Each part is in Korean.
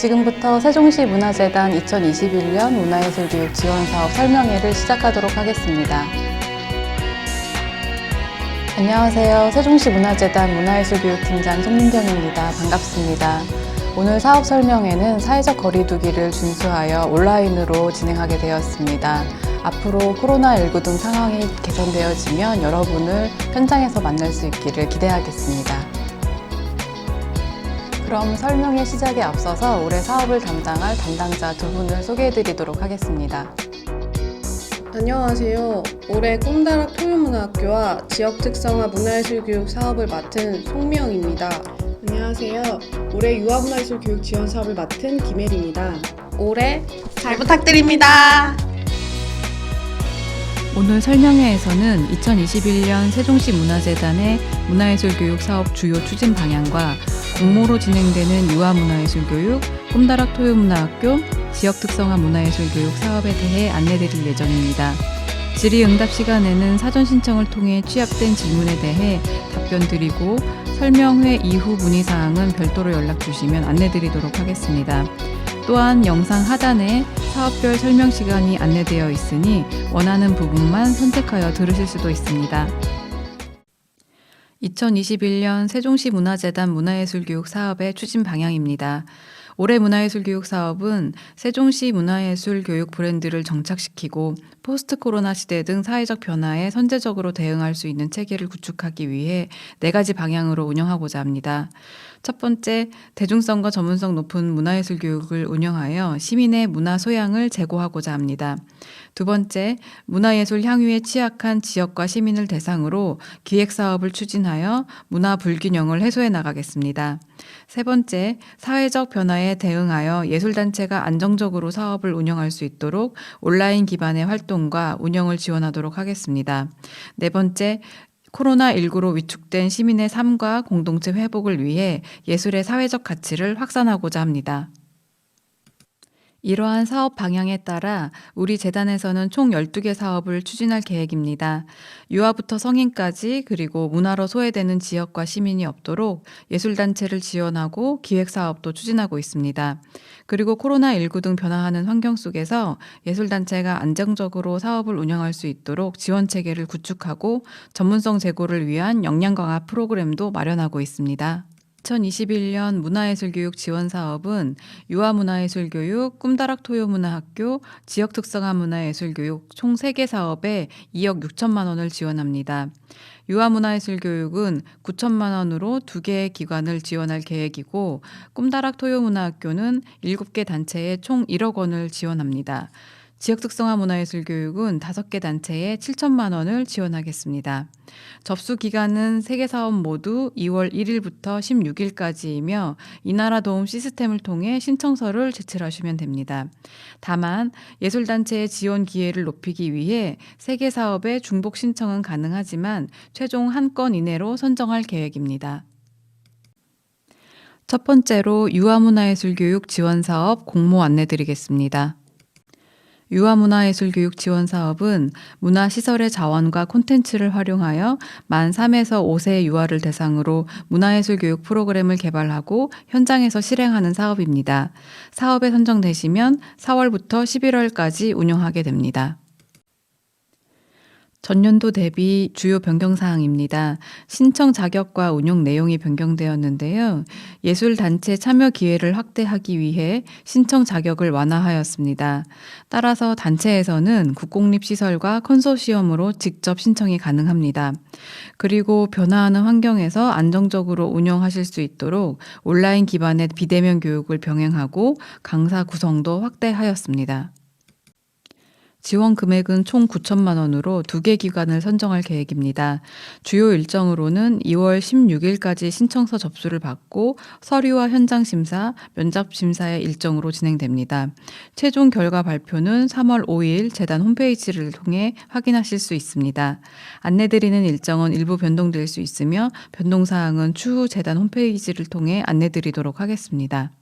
지금부터 세종시 문화재단 2021년 문화예술교육 지원사업 설명회를 시작하도록 하겠습니다. 안녕하세요. 세종시 문화재단 문화예술교육팀장 송민경입니다. 반갑습니다. 오늘 사업 설명회는 사회적 거리두기를 준수하여 온라인으로 진행하게 되었습니다. 앞으로 코로나19 등 상황이 개선되어지면 여러분을 현장에서 만날 수 있기를 기대하겠습니다. 그럼 설명회 시작에 앞서서 올해 사업을 담당할 담당자 두 분을 소개해드리도록 하겠습니다. 안녕하세요. 올해 꿈다락 토요문화학교와 지역특성화 문화예술교육 사업을 맡은 송미영입니다. 안녕하세요. 올해 유아문화예술교육 지원 사업을 맡은 김혜리입니다. 올해 잘 부탁드립니다. 오늘 설명회에서는 2021년 세종시 문화재단의 문화예술교육 사업 주요 추진 방향과 공모로 진행되는 유아문화예술교육, 꿈다락 토요문화학교, 지역특성화 문화예술교육 사업에 대해 안내드릴 예정입니다. 질의응답 시간에는 사전 신청을 통해 취합된 질문에 대해 답변 드리고 설명회 이후 문의사항은 별도로 연락 주시면 안내드리도록 하겠습니다. 또한 영상 하단에 사업별 설명 시간이 안내되어 있으니 원하는 부분만 선택하여 들으실 수도 있습니다. 2021년 세종시 문화재단 문화예술교육 사업의 추진 방향입니다. 올해 문화예술교육 사업은 세종시 문화예술교육 브랜드를 정착시키고 포스트 코로나 시대 등 사회적 변화에 선제적으로 대응할 수 있는 체계를 구축하기 위해 4가지 방향으로 운영하고자 합니다. 첫 번째, 대중성과 전문성 높은 문화예술 교육을 운영하여 시민의 문화 소양을 제고하고자 합니다. 두 번째, 문화예술 향유에 취약한 지역과 시민을 대상으로 기획사업을 추진하여 문화 불균형을 해소해 나가겠습니다. 세 번째, 사회적 변화에 대응하여 예술단체가 안정적으로 사업을 운영할 수 있도록 온라인 기반의 활동과 운영을 지원하도록 하겠습니다. 네 번째, 코로나19로 위축된 시민의 삶과 공동체 회복을 위해 예술의 사회적 가치를 확산하고자 합니다. 이러한 사업 방향에 따라 우리 재단에서는 총 12개 사업을 추진할 계획입니다. 유아부터 성인까지 그리고 문화로 소외되는 지역과 시민이 없도록 예술단체를 지원하고 기획사업도 추진하고 있습니다. 그리고 코로나19 등 변화하는 환경 속에서 예술단체가 안정적으로 사업을 운영할 수 있도록 지원체계를 구축하고 전문성 제고를 위한 역량 강화 프로그램도 마련하고 있습니다. 2021년 문화예술교육 지원사업은 유아문화예술교육, 꿈다락 토요문화학교, 지역특성화 문화예술교육 총 3개 사업에 2억 6천만 원을 지원합니다. 유아문화예술교육은 9천만 원으로 2개의 기관을 지원할 계획이고 꿈다락 토요문화학교는 7개 단체에 총 1억 원을 지원합니다. 지역특성화 문화예술교육은 5개 단체에 7천만 원을 지원하겠습니다. 접수 기간은 3개 사업 모두 2월 1일부터 16일까지이며 이나라 도움 시스템을 통해 신청서를 제출하시면 됩니다. 다만 예술단체의 지원 기회를 높이기 위해 3개 사업의 중복 신청은 가능하지만 최종 1건 이내로 선정할 계획입니다. 첫 번째로 유아문화예술교육 지원사업 공모 안내드리겠습니다. 유아문화예술교육 지원사업은 문화시설의 자원과 콘텐츠를 활용하여 만 3에서 5세 유아를 대상으로 문화예술교육 프로그램을 개발하고 현장에서 실행하는 사업입니다. 사업에 선정되시면 4월부터 11월까지 운영하게 됩니다. 전년도 대비 주요 변경사항입니다. 신청 자격과 운용 내용이 변경되었는데요. 예술단체 참여 기회를 확대하기 위해 신청 자격을 완화하였습니다. 따라서 단체에서는 국공립시설과 컨소시엄으로 직접 신청이 가능합니다. 그리고 변화하는 환경에서 안정적으로 운영하실 수 있도록 온라인 기반의 비대면 교육을 병행하고 강사 구성도 확대하였습니다. 지원 금액은 총 9천만 원으로 2개 기관을 선정할 계획입니다. 주요 일정으로는 2월 16일까지 신청서 접수를 받고 서류와 현장 심사, 면접 심사의 일정으로 진행됩니다. 최종 결과 발표는 3월 5일 재단 홈페이지를 통해 확인하실 수 있습니다. 안내드리는 일정은 일부 변동될 수 있으며 변동사항은 추후 재단 홈페이지를 통해 안내드리도록 하겠습니다.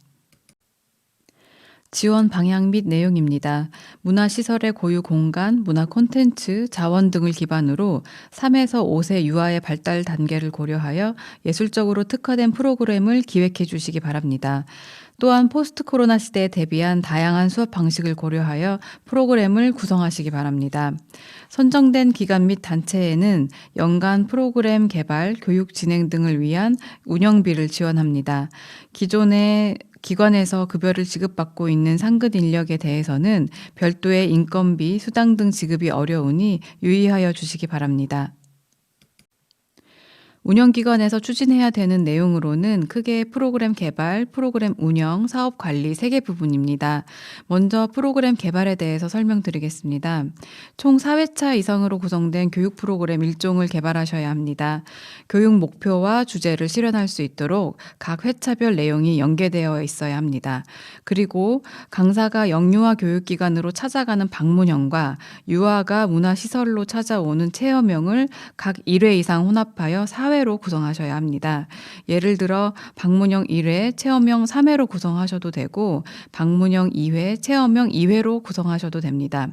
지원 방향 및 내용입니다. 문화시설의 고유 공간, 문화 콘텐츠, 자원 등을 기반으로 3에서 5세 유아의 발달 단계를 고려하여 예술적으로 특화된 프로그램을 기획해 주시기 바랍니다. 또한 포스트 코로나 시대에 대비한 다양한 수업 방식을 고려하여 프로그램을 구성하시기 바랍니다. 선정된 기관 및 단체에는 연간 프로그램 개발, 교육 진행 등을 위한 운영비를 지원합니다. 기존의 기관에서 급여를 지급받고 있는 상급 인력에 대해서는 별도의 인건비, 수당 등 지급이 어려우니 유의하여 주시기 바랍니다. 운영기관에서 추진해야 되는 내용으로는 크게 프로그램 개발, 프로그램 운영, 사업 관리 3개 부분입니다. 먼저 프로그램 개발에 대해서 설명드리겠습니다. 총 4회차 이상으로 구성된 교육 프로그램 1종을 개발하셔야 합니다. 교육 목표와 주제를 실현할 수 있도록 각 회차별 내용이 연계되어 있어야 합니다. 그리고 강사가 영유아 교육기관으로 찾아가는 방문형과 유아가 문화시설로 찾아오는 체험형을 각 1회 이상 혼합하여 4회로 구성하셔야 합니다. 예를 들어 방문형 1회, 체험형 3회로 구성하셔도 되고 방문형 2회, 체험형 2회로 구성하셔도 됩니다.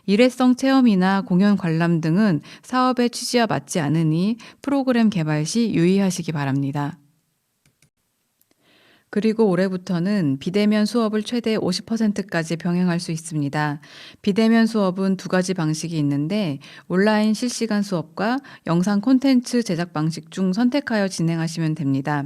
일회성 체험이나 공연 관람 등은 사업의 취지와 맞지 않으니 프로그램 개발 시 유의하시기 바랍니다. 그리고 올해부터는 비대면 수업을 최대 50%까지 병행할 수 있습니다. 비대면 수업은 2가지 방식이 있는데 온라인 실시간 수업과 영상 콘텐츠 제작 방식 중 선택하여 진행하시면 됩니다.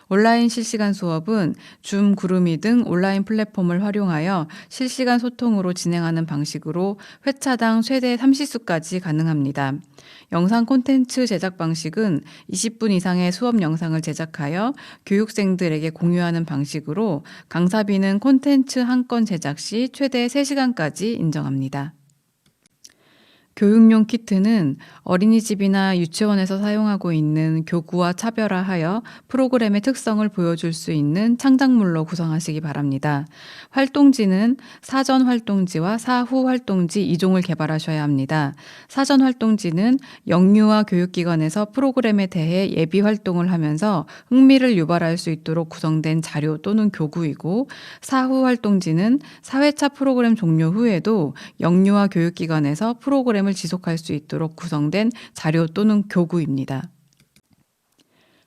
온라인 실시간 수업은 줌, 구루미 등 온라인 플랫폼을 활용하여 실시간 소통으로 진행하는 방식으로 회차당 최대 30수까지 가능합니다. 영상 콘텐츠 제작 방식은 20분 이상의 수업 영상을 제작하여 교육생들에게 공유하는 방식으로 강사비는 콘텐츠 한 건 제작 시 최대 3시간까지 인정합니다. 교육용 키트는 어린이집이나 유치원에서 사용하고 있는 교구와 차별화하여 프로그램의 특성을 보여줄 수 있는 창작물로 구성하시기 바랍니다. 활동지는 사전 활동지와 사후 활동지 2종을 개발하셔야 합니다. 사전 활동지는 영유아 교육기관에서 프로그램에 대해 예비 활동을 하면서 흥미를 유발할 수 있도록 구성된 자료 또는 교구이고, 사후 활동지는 4회차 프로그램 종료 후에도 영유아 교육기관에서 프로그램을 지속할 수 있도록 구성된 자료 또는 교구입니다.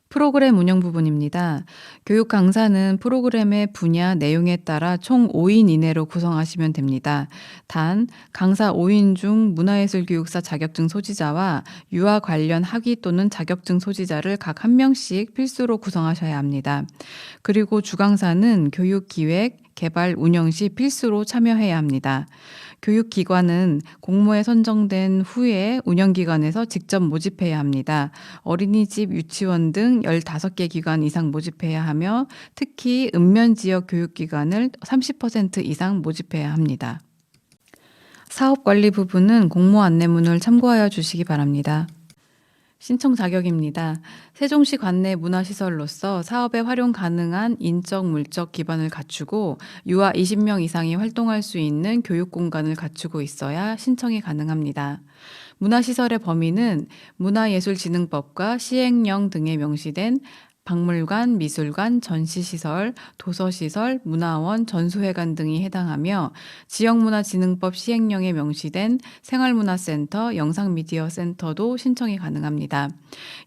프로그램 운영 부분입니다. 교육 강사는 프로그램의 분야, 내용에 따라 총 5인 이내로 구성하시면 됩니다. 단, 강사 5인 중 문화예술교육사 자격증 소지자와 유아 관련 학위 또는 자격증 소지자를 각 1명씩 필수로 구성하셔야 합니다. 그리고 주강사는 교육 기획, 개발, 운영 시 필수로 참여해야 합니다. 교육기관은 공모에 선정된 후에 운영기관에서 직접 모집해야 합니다. 어린이집, 유치원 등 15개 기관 이상 모집해야 하며 특히 읍면지역 교육기관을 30% 이상 모집해야 합니다. 사업관리 부분은 공모 안내문을 참고하여 주시기 바랍니다. 신청 자격입니다. 세종시 관내 문화시설로서 사업에 활용 가능한 인적, 물적 기반을 갖추고 유아 20명 이상이 활동할 수 있는 교육공간을 갖추고 있어야 신청이 가능합니다. 문화시설의 범위는 문화예술진흥법과 시행령 등에 명시된 박물관, 미술관, 전시시설, 도서시설, 문화원, 전수회관 등이 해당하며 지역문화진흥법 시행령에 명시된 생활문화센터, 영상미디어센터도 신청이 가능합니다.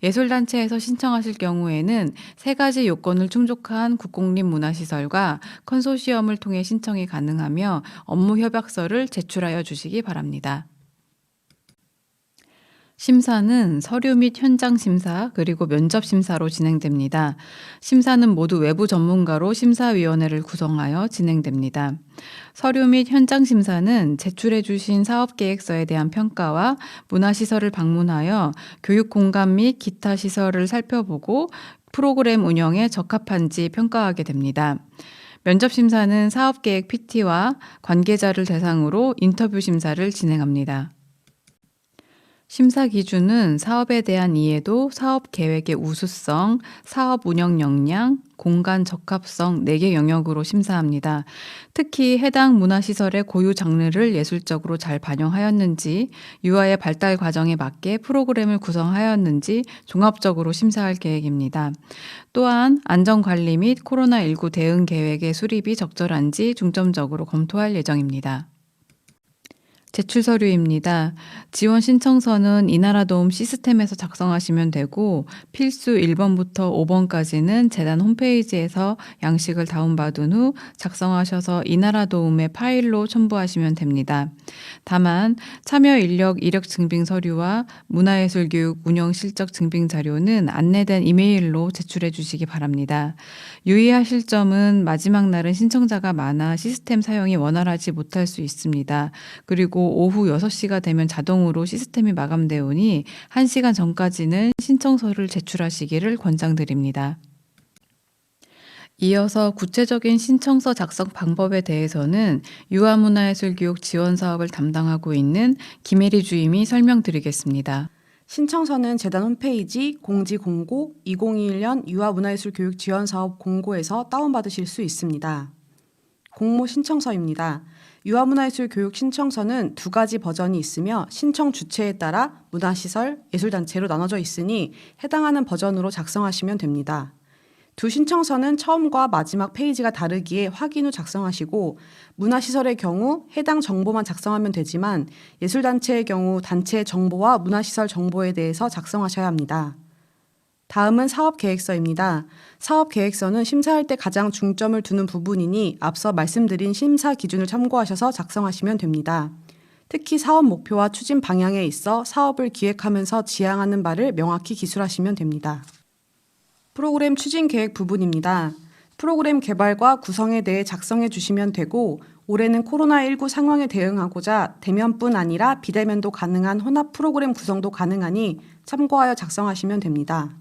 예술단체에서 신청하실 경우에는 3가지 요건을 충족한 국공립문화시설과 컨소시엄을 통해 신청이 가능하며 업무협약서를 제출하여 주시기 바랍니다. 심사는 서류 및 현장 심사 그리고 면접 심사로 진행됩니다. 심사는 모두 외부 전문가로 심사위원회를 구성하여 진행됩니다. 서류 및 현장 심사는 제출해 주신 사업계획서에 대한 평가와 문화시설을 방문하여 교육공간 및 기타 시설을 살펴보고 프로그램 운영에 적합한지 평가하게 됩니다. 면접 심사는 사업계획 PT와 관계자를 대상으로 인터뷰 심사를 진행합니다. 심사 기준은 사업에 대한 이해도, 사업 계획의 우수성, 사업 운영 역량, 공간 적합성 4개 영역으로 심사합니다. 특히 해당 문화시설의 고유 장르를 예술적으로 잘 반영하였는지, 유아의 발달 과정에 맞게 프로그램을 구성하였는지 종합적으로 심사할 계획입니다. 또한 안전관리 및 코로나19 대응 계획의 수립이 적절한지 중점적으로 검토할 예정입니다. 제출 서류입니다. 지원 신청서는 이나라 도움 시스템에서 작성하시면 되고 필수 1번부터 5번까지는 재단 홈페이지에서 양식을 다운받은 후 작성하셔서 이나라 도움의 파일로 첨부하시면 됩니다. 다만 참여 인력 이력 증빙 서류와 문화예술교육 운영 실적 증빙 자료는 안내된 이메일로 제출해 주시기 바랍니다. 유의하실 점은 마지막 날은 신청자가 많아 시스템 사용이 원활하지 못할 수 있습니다. 그리고 오후 6시가 되면 자동으로 시스템이 마감되오니 1시간 전까지는 신청서를 제출하시기를 권장드립니다. 이어서 구체적인 신청서 작성 방법에 대해서는 유아문화예술교육 지원 사업을 담당하고 있는 김혜리 주임이 설명드리겠습니다. 신청서는 재단 홈페이지 공지 공고 2021년 유아문화예술교육 지원사업 공고에서 다운받으실 수 있습니다. 공모 신청서입니다. 유아문화예술교육 신청서는 2가지 버전이 있으며 신청 주체에 따라 문화시설, 예술단체로 나눠져 있으니 해당하는 버전으로 작성하시면 됩니다. 두 신청서는 처음과 마지막 페이지가 다르기에 확인 후 작성하시고 문화시설의 경우 해당 정보만 작성하면 되지만 예술단체의 경우 단체의 정보와 문화시설 정보에 대해서 작성하셔야 합니다. 다음은 사업계획서입니다. 사업계획서는 심사할 때 가장 중점을 두는 부분이니 앞서 말씀드린 심사 기준을 참고하셔서 작성하시면 됩니다. 특히 사업 목표와 추진 방향에 있어 사업을 기획하면서 지향하는 바를 명확히 기술하시면 됩니다. 프로그램 추진 계획 부분입니다. 프로그램 개발과 구성에 대해 작성해 주시면 되고 올해는 코로나19 상황에 대응하고자 대면뿐 아니라 비대면도 가능한 혼합 프로그램 구성도 가능하니 참고하여 작성하시면 됩니다.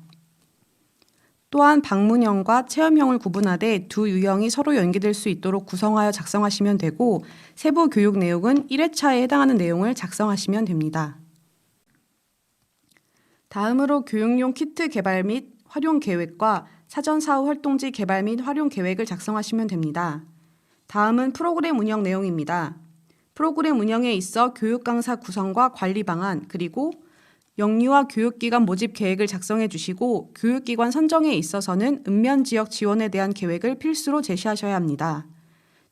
또한 방문형과 체험형을 구분하되 두 유형이 서로 연계될 수 있도록 구성하여 작성하시면 되고 세부 교육 내용은 1회차에 해당하는 내용을 작성하시면 됩니다. 다음으로 교육용 키트 개발 및 활용 계획과 사전 사후 활동지 개발 및 활용 계획을 작성하시면 됩니다. 다음은 프로그램 운영 내용입니다. 프로그램 운영에 있어 교육 강사 구성과 관리 방안 그리고 영유아 교육기관 모집 계획을 작성해 주시고 교육기관 선정에 있어서는 읍면 지역 지원에 대한 계획을 필수로 제시하셔야 합니다.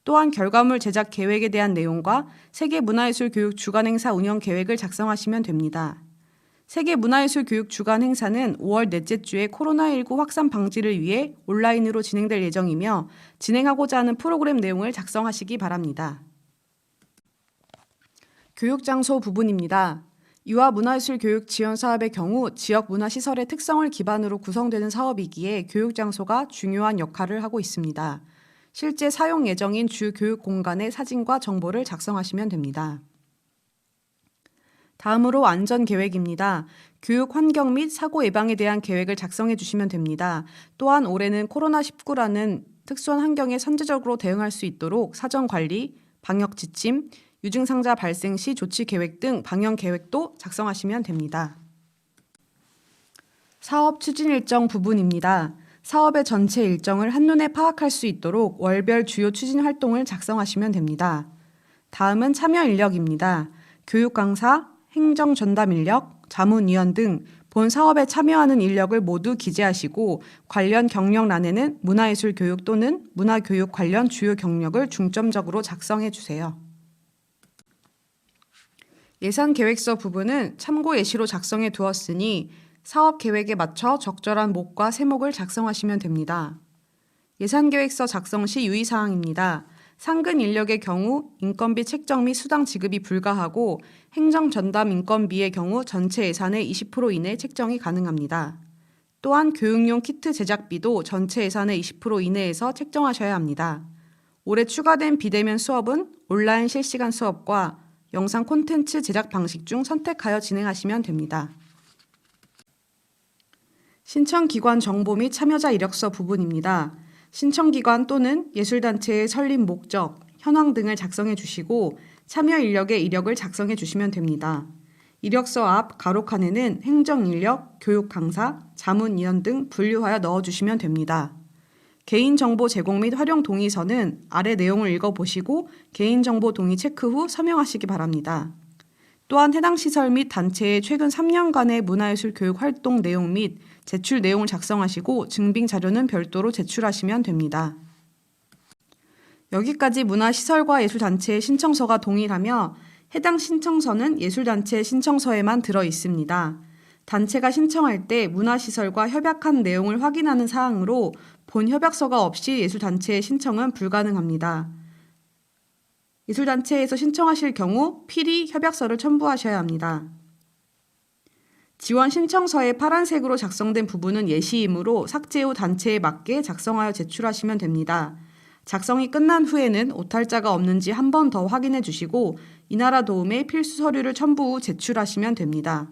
또한 결과물 제작 계획에 대한 내용과 세계문화예술교육 주간행사 운영 계획을 작성하시면 됩니다. 세계문화예술교육 주간 행사는 5월 넷째 주에 코로나19 확산 방지를 위해 온라인으로 진행될 예정이며 진행하고자 하는 프로그램 내용을 작성하시기 바랍니다. 교육장소 부분입니다. 유아문화예술교육 지원사업의 경우 지역 문화시설의 특성을 기반으로 구성되는 사업이기에 교육장소가 중요한 역할을 하고 있습니다. 실제 사용 예정인 주 교육 공간의 사진과 정보를 작성하시면 됩니다. 다음으로 안전계획입니다. 교육 환경 및 사고 예방에 대한 계획을 작성해 주시면 됩니다. 또한 올해는 코로나19라는 특수한 환경에 선제적으로 대응할 수 있도록 사전관리, 방역지침, 유증상자 발생 시 조치 계획 등 방역 계획도 작성하시면 됩니다. 사업 추진 일정 부분입니다. 사업의 전체 일정을 한눈에 파악할 수 있도록 월별 주요 추진 활동을 작성하시면 됩니다. 다음은 참여 인력입니다. 교육 강사, 행정 전담 인력, 자문위원 등 본 사업에 참여하는 인력을 모두 기재하시고 관련 경력란에는 문화예술 교육 또는 문화교육 관련 주요 경력을 중점적으로 작성해 주세요. 예산 계획서 부분은 참고 예시로 작성해 두었으니 사업 계획에 맞춰 적절한 목과 세목을 작성하시면 됩니다. 예산 계획서 작성 시 유의사항입니다. 상근 인력의 경우 인건비 책정 및 수당 지급이 불가하고 행정 전담 인건비의 경우 전체 예산의 20% 이내 책정이 가능합니다. 또한 교육용 키트 제작비도 전체 예산의 20% 이내에서 책정하셔야 합니다. 올해 추가된 비대면 수업은 온라인 실시간 수업과 영상 콘텐츠 제작 방식 중 선택하여 진행하시면 됩니다. 신청기관 정보 및 참여자 이력서 부분입니다. 신청기관 또는 예술단체의 설립 목적, 현황 등을 작성해 주시고 참여 인력의 이력을 작성해 주시면 됩니다. 이력서 앞 가로 칸에는 행정인력, 교육 강사, 자문위원 등 분류하여 넣어주시면 됩니다. 개인정보 제공 및 활용 동의서는 아래 내용을 읽어보시고 개인정보 동의 체크 후 서명하시기 바랍니다. 또한 해당 시설 및 단체의 최근 3년간의 문화예술 교육 활동 내용 및 제출 내용을 작성하시고 증빙 자료는 별도로 제출하시면 됩니다. 여기까지 문화시설과 예술단체의 신청서가 동일하며 해당 신청서는 예술단체의 신청서에만 들어 있습니다. 단체가 신청할 때 문화시설과 협약한 내용을 확인하는 사항으로 본 협약서가 없이 예술단체의 신청은 불가능합니다. 예술단체에서 신청하실 경우 필히 협약서를 첨부하셔야 합니다. 지원 신청서에 파란색으로 작성된 부분은 예시이므로 삭제 후 단체에 맞게 작성하여 제출하시면 됩니다. 작성이 끝난 후에는 오탈자가 없는지 한 번 더 확인해 주시고 이나라 도움에 필수 서류를 첨부 후 제출하시면 됩니다.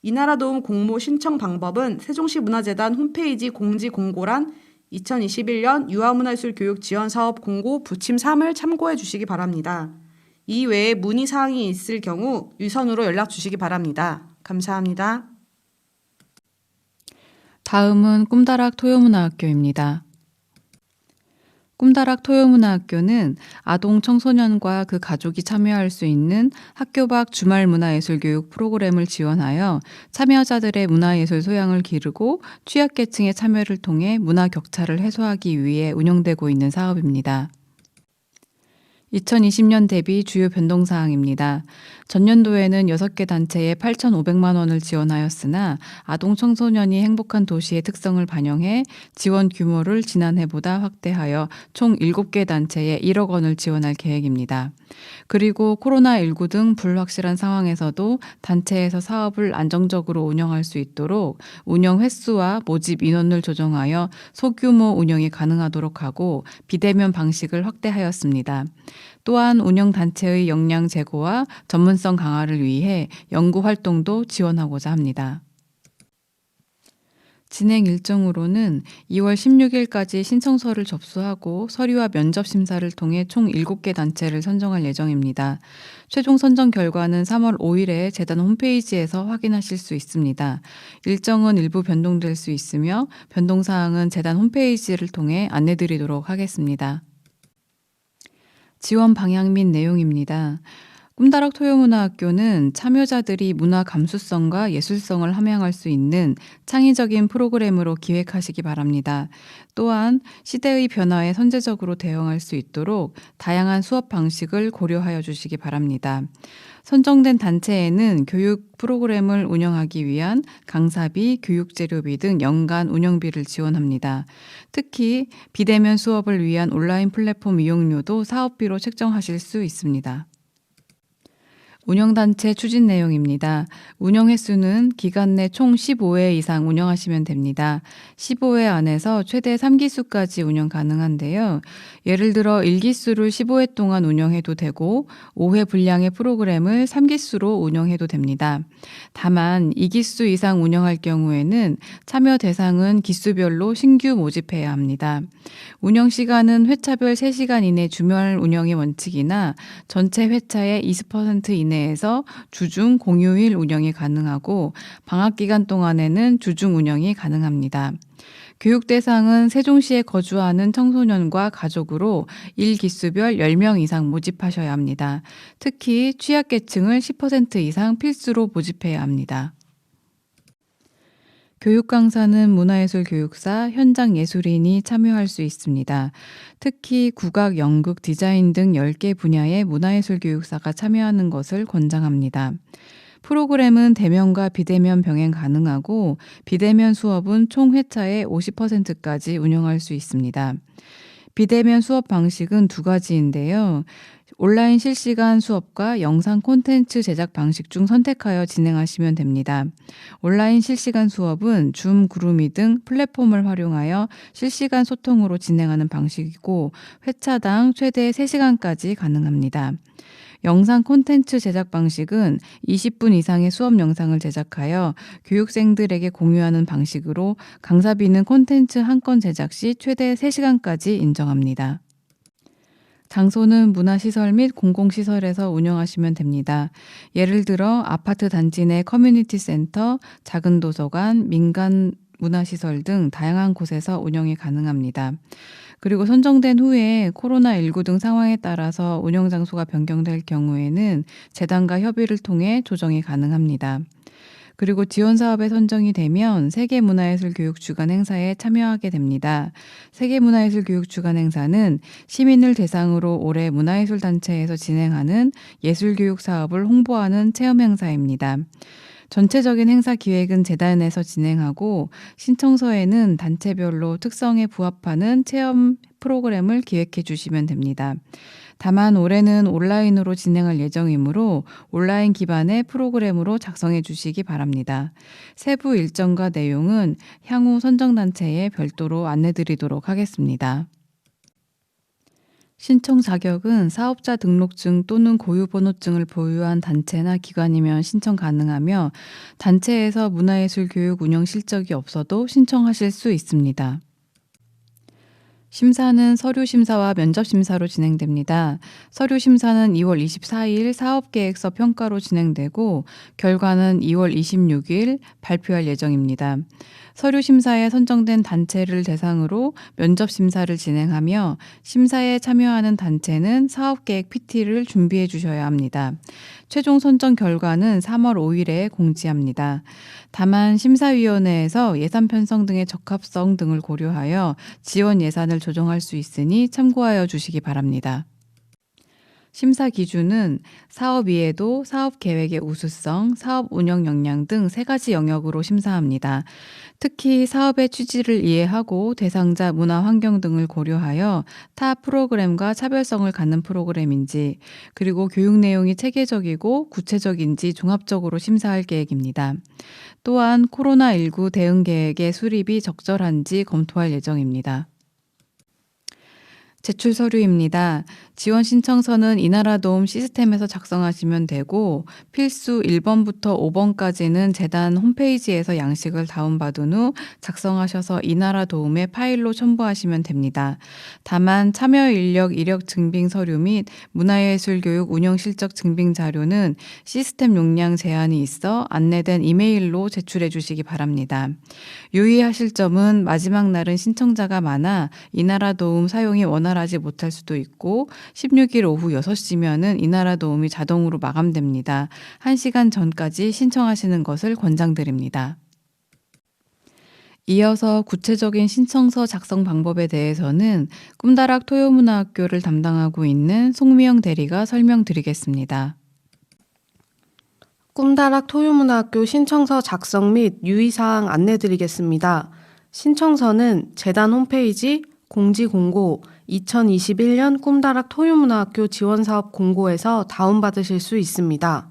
이나라 도움 공모 신청 방법은 세종시 문화재단 홈페이지 공지 공고란 2021년 유아문화예술 교육 지원 사업 공고 부침 3을 참고해 주시기 바랍니다. 이 외에 문의 사항이 있을 경우 유선으로 연락 주시기 바랍니다. 감사합니다. 다음은 꿈다락 토요문화학교입니다. 꿈다락 토요문화학교는 아동 청소년과 그 가족이 참여할 수 있는 학교 밖 주말 문화예술 교육 프로그램을 지원하여 참여자들의 문화예술 소양을 기르고 취약계층의 참여를 통해 문화 격차를 해소하기 위해 운영되고 있는 사업입니다. 2020년 대비 주요 변동사항입니다. 전년도에는 6개 단체에 8,500만 원을 지원하였으나 아동 청소년이 행복한 도시의 특성을 반영해 지원 규모를 지난해보다 확대하여 총 7개 단체에 1억 원을 지원할 계획입니다. 그리고 코로나19 등 불확실한 상황에서도 단체에서 사업을 안정적으로 운영할 수 있도록 운영 횟수와 모집 인원을 조정하여 소규모 운영이 가능하도록 하고 비대면 방식을 확대하였습니다. 또한 운영단체의 역량 제고와 전문성 강화를 위해 연구 활동도 지원하고자 합니다. 진행 일정으로는 2월 16일까지 신청서를 접수하고 서류와 면접 심사를 통해 총 7개 단체를 선정할 예정입니다. 최종 선정 결과는 3월 5일에 재단 홈페이지에서 확인하실 수 있습니다. 일정은 일부 변동될 수 있으며 변동사항은 재단 홈페이지를 통해 안내드리도록 하겠습니다. 지원 방향 및 내용입니다. 꿈다락 토요문화학교는 참여자들이 문화 감수성과 예술성을 함양할 수 있는 창의적인 프로그램으로 기획하시기 바랍니다. 또한 시대의 변화에 선제적으로 대응할 수 있도록 다양한 수업 방식을 고려하여 주시기 바랍니다. 선정된 단체에는 교육 프로그램을 운영하기 위한 강사비, 교육재료비 등 연간 운영비를 지원합니다. 특히 비대면 수업을 위한 온라인 플랫폼 이용료도 사업비로 책정하실 수 있습니다. 운영단체 추진 내용입니다. 운영 횟수는 기간 내 총 15회 이상 운영하시면 됩니다. 15회 안에서 최대 3기수까지 운영 가능한데요. 예를 들어 1기수를 15회 동안 운영해도 되고 5회 분량의 프로그램을 3기수로 운영해도 됩니다. 다만 2기수 이상 운영할 경우에는 참여 대상은 기수별로 신규 모집해야 합니다. 운영 시간은 회차별 3시간 이내 주말 운영의 원칙이나 전체 회차의 20% 이내에서 주중 공휴일 운영이 가능하고 방학 기간 동안에는 주중 운영이 가능합니다. 교육 대상은 세종시에 거주하는 청소년과 가족으로 1기수별 10명 이상 모집하셔야 합니다. 특히 취약계층을 10% 이상 필수로 모집해야 합니다. 교육 강사는 문화예술 교육사, 현장 예술인이 참여할 수 있습니다. 특히 국악, 연극, 디자인 등 10개 분야의 문화예술 교육사가 참여하는 것을 권장합니다. 프로그램은 대면과 비대면 병행 가능하고 비대면 수업은 총 회차의 50%까지 운영할 수 있습니다. 비대면 수업 방식은 2가지인데요. 온라인 실시간 수업과 영상 콘텐츠 제작 방식 중 선택하여 진행하시면 됩니다. 온라인 실시간 수업은 줌, 구루미 등 플랫폼을 활용하여 실시간 소통으로 진행하는 방식이고 회차당 최대 3시간까지 가능합니다. 영상 콘텐츠 제작 방식은 20분 이상의 수업 영상을 제작하여 교육생들에게 공유하는 방식으로 강사비는 콘텐츠 한 건 제작 시 최대 3시간까지 인정합니다. 장소는 문화시설 및 공공시설에서 운영하시면 됩니다. 예를 들어 아파트 단지 내 커뮤니티 센터, 작은 도서관, 민간 문화시설 등 다양한 곳에서 운영이 가능합니다. 그리고 선정된 후에 코로나19 등 상황에 따라서 운영 장소가 변경될 경우에는 재단과 협의를 통해 조정이 가능합니다. 그리고 지원 사업에 선정이 되면 세계문화예술교육주간 행사에 참여하게 됩니다. 세계문화예술교육주간 행사는 시민을 대상으로 올해 문화예술단체에서 진행하는 예술교육 사업을 홍보하는 체험 행사입니다. 전체적인 행사 기획은 재단에서 진행하고 신청서에는 단체별로 특성에 부합하는 체험 프로그램을 기획해 주시면 됩니다. 다만 올해는 온라인으로 진행할 예정이므로 온라인 기반의 프로그램으로 작성해 주시기 바랍니다. 세부 일정과 내용은 향후 선정단체에 별도로 안내드리도록 하겠습니다. 신청 자격은 사업자 등록증 또는 고유번호증을 보유한 단체나 기관이면 신청 가능하며 단체에서 문화예술 교육 운영 실적이 없어도 신청하실 수 있습니다. 심사는 서류 심사와 면접 심사로 진행됩니다. 서류 심사는 2월 24일 사업계획서 평가로 진행되고 결과는 2월 26일 발표할 예정입니다. 서류 심사에 선정된 단체를 대상으로 면접 심사를 진행하며 심사에 참여하는 단체는 사업계획 PT를 준비해 주셔야 합니다. 최종 선정 결과는 3월 5일에 공지합니다. 다만 심사위원회에서 예산 편성 등의 적합성 등을 고려하여 지원 예산을 조정할 수 있으니 참고하여 주시기 바랍니다. 심사 기준은 사업 이해도, 사업 계획의 우수성, 사업 운영 역량 등 3가지 영역으로 심사합니다. 특히 사업의 취지를 이해하고 대상자 문화 환경 등을 고려하여 타 프로그램과 차별성을 갖는 프로그램인지, 그리고 교육 내용이 체계적이고 구체적인지 종합적으로 심사할 계획입니다. 또한 코로나19 대응 계획의 수립이 적절한지 검토할 예정입니다. 제출 서류입니다. 지원 신청서는 이나라 도움 시스템에서 작성하시면 되고 필수 1번부터 5번까지는 재단 홈페이지에서 양식을 다운받은 후 작성하셔서 이나라 도움에 파일로 첨부하시면 됩니다. 다만 참여 인력 이력 증빙 서류 및 문화예술교육 운영 실적 증빙 자료는 시스템 용량 제한이 있어 안내된 이메일로 제출해 주시기 바랍니다. 유의하실 점은 마지막 날은 신청자가 많아 이나라 도움 사용이 원활하지 못할 수도 있고 16일 오후 6시면은 이나라 도움이 자동으로 마감됩니다. 1시간 전까지 신청하시는 것을 권장드립니다. 이어서 구체적인 신청서 작성 방법에 대해서는 꿈다락 토요문화학교를 담당하고 있는 송미영 대리가 설명드리겠습니다. 꿈다락 토요문화학교 신청서 작성 및 유의사항 안내드리겠습니다. 신청서는 재단 홈페이지 공지공고 2021년 꿈다락 토요문화학교 지원사업 공고에서 다운받으실 수 있습니다.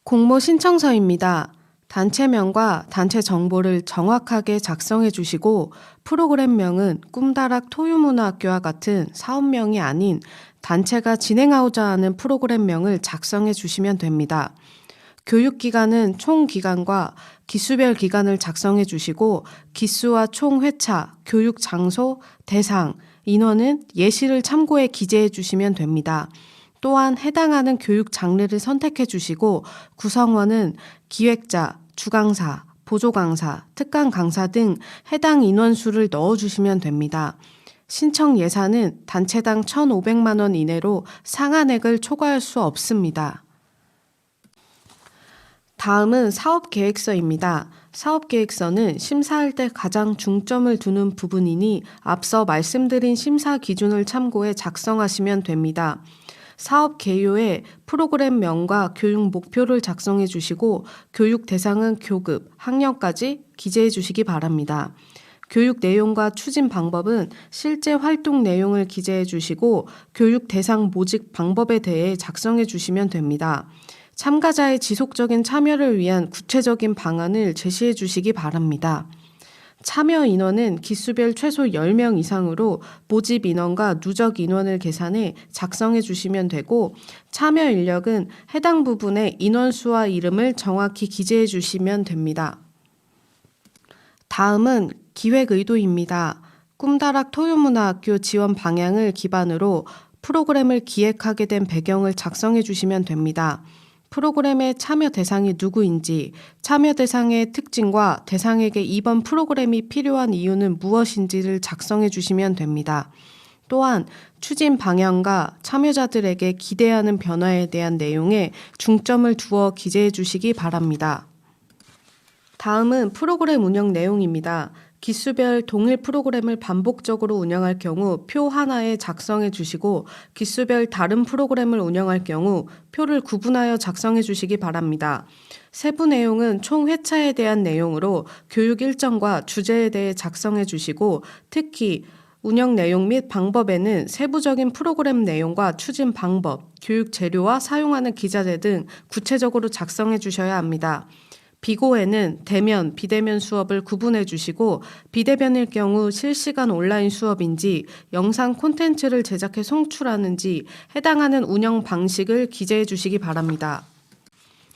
공모 신청서입니다. 단체명과 단체 정보를 정확하게 작성해 주시고 프로그램명은 꿈다락 토요문화학교와 같은 사업명이 아닌 단체가 진행하고자 하는 프로그램명을 작성해 주시면 됩니다. 교육기간은 총 기간과 기수별 기간을 작성해 주시고 기수와 총 회차, 교육 장소, 대상, 인원은 예시를 참고해 기재해 주시면 됩니다. 또한 해당하는 교육 장르를 선택해 주시고 구성원은 기획자, 주강사, 보조강사, 특강 강사 등 해당 인원수를 넣어주시면 됩니다. 신청 예산은 단체당 1,500만 원 이내로 상한액을 초과할 수 없습니다. 다음은 사업계획서입니다. 사업계획서는 심사할 때 가장 중점을 두는 부분이니 앞서 말씀드린 심사 기준을 참고해 작성하시면 됩니다. 사업 개요에 프로그램명과 교육 목표를 작성해 주시고 교육 대상은 교급, 학년까지 기재해 주시기 바랍니다. 교육 내용과 추진 방법은 실제 활동 내용을 기재해 주시고 교육 대상 모집 방법에 대해 작성해 주시면 됩니다. 참가자의 지속적인 참여를 위한 구체적인 방안을 제시해 주시기 바랍니다. 참여 인원은 기수별 최소 10명 이상으로 모집 인원과 누적 인원을 계산해 작성해 주시면 되고 참여 인력은 해당 부분의 인원수와 이름을 정확히 기재해 주시면 됩니다. 다음은 기획 의도입니다. 꿈다락 토요문화학교 지원 방향을 기반으로 프로그램을 기획하게 된 배경을 작성해 주시면 됩니다. 프로그램의 참여 대상이 누구인지, 참여 대상의 특징과 대상에게 이번 프로그램이 필요한 이유는 무엇인지를 작성해 주시면 됩니다. 또한 추진 방향과 참여자들에게 기대하는 변화에 대한 내용에 중점을 두어 기재해 주시기 바랍니다. 다음은 프로그램 운영 내용입니다. 기수별 동일 프로그램을 반복적으로 운영할 경우 표 하나에 작성해 주시고 기수별 다른 프로그램을 운영할 경우 표를 구분하여 작성해 주시기 바랍니다. 세부 내용은 총 회차에 대한 내용으로 교육 일정과 주제에 대해 작성해 주시고 특히 운영 내용 및 방법에는 세부적인 프로그램 내용과 추진 방법, 교육 재료와 사용하는 기자재 등 구체적으로 작성해 주셔야 합니다. 비고에는 대면, 비대면 수업을 구분해 주시고 비대면일 경우 실시간 온라인 수업인지 영상 콘텐츠를 제작해 송출하는지 해당하는 운영 방식을 기재해 주시기 바랍니다.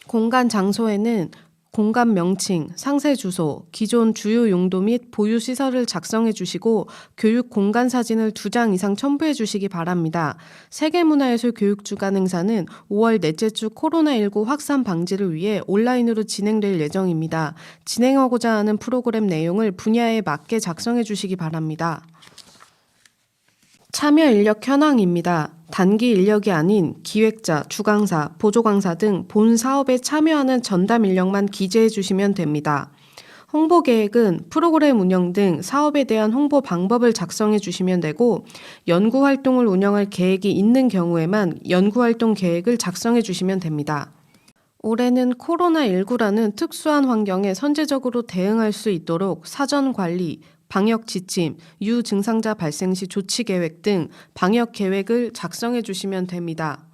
공간 장소에는 공간 명칭, 상세 주소, 기존 주요 용도 및 보유 시설을 작성해 주시고 교육 공간 사진을 2장 이상 첨부해 주시기 바랍니다. 세계문화예술 교육주간 행사는 5월 넷째 주 코로나19 확산 방지를 위해 온라인으로 진행될 예정입니다. 진행하고자 하는 프로그램 내용을 분야에 맞게 작성해 주시기 바랍니다. 참여 인력 현황입니다. 단기 인력이 아닌 기획자, 주강사, 보조강사 등 본 사업에 참여하는 전담 인력만 기재해 주시면 됩니다. 홍보 계획은 프로그램 운영 등 사업에 대한 홍보 방법을 작성해 주시면 되고 연구 활동을 운영할 계획이 있는 경우에만 연구 활동 계획을 작성해 주시면 됩니다. 올해는 코로나19라는 특수한 환경에 선제적으로 대응할 수 있도록 사전 관리, 방역 지침, 유증상자 발생 시 조치 계획 등 방역 계획을 작성해 주시면 됩니다.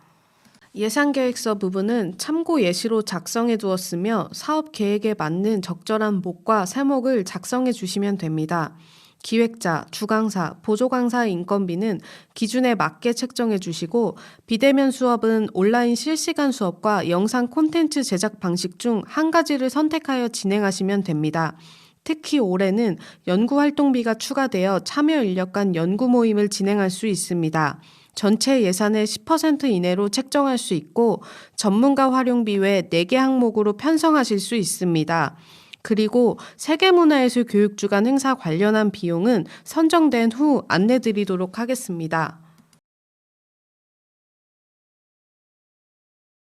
예산 계획서 부분은 참고 예시로 작성해 두었으며 사업 계획에 맞는 적절한 목과 세목을 작성해 주시면 됩니다. 기획자, 주강사, 보조강사 인건비는 기준에 맞게 책정해 주시고 비대면 수업은 온라인 실시간 수업과 영상 콘텐츠 제작 방식 중 한 가지를 선택하여 진행하시면 됩니다. 특히 올해는 연구활동비가 추가되어 참여 인력 간 연구 모임을 진행할 수 있습니다. 전체 예산의 10% 이내로 책정할 수 있고 전문가 활용비 외 4개 항목으로 편성하실 수 있습니다. 그리고 세계문화예술 교육주간 행사 관련한 비용은 선정된 후 안내드리도록 하겠습니다.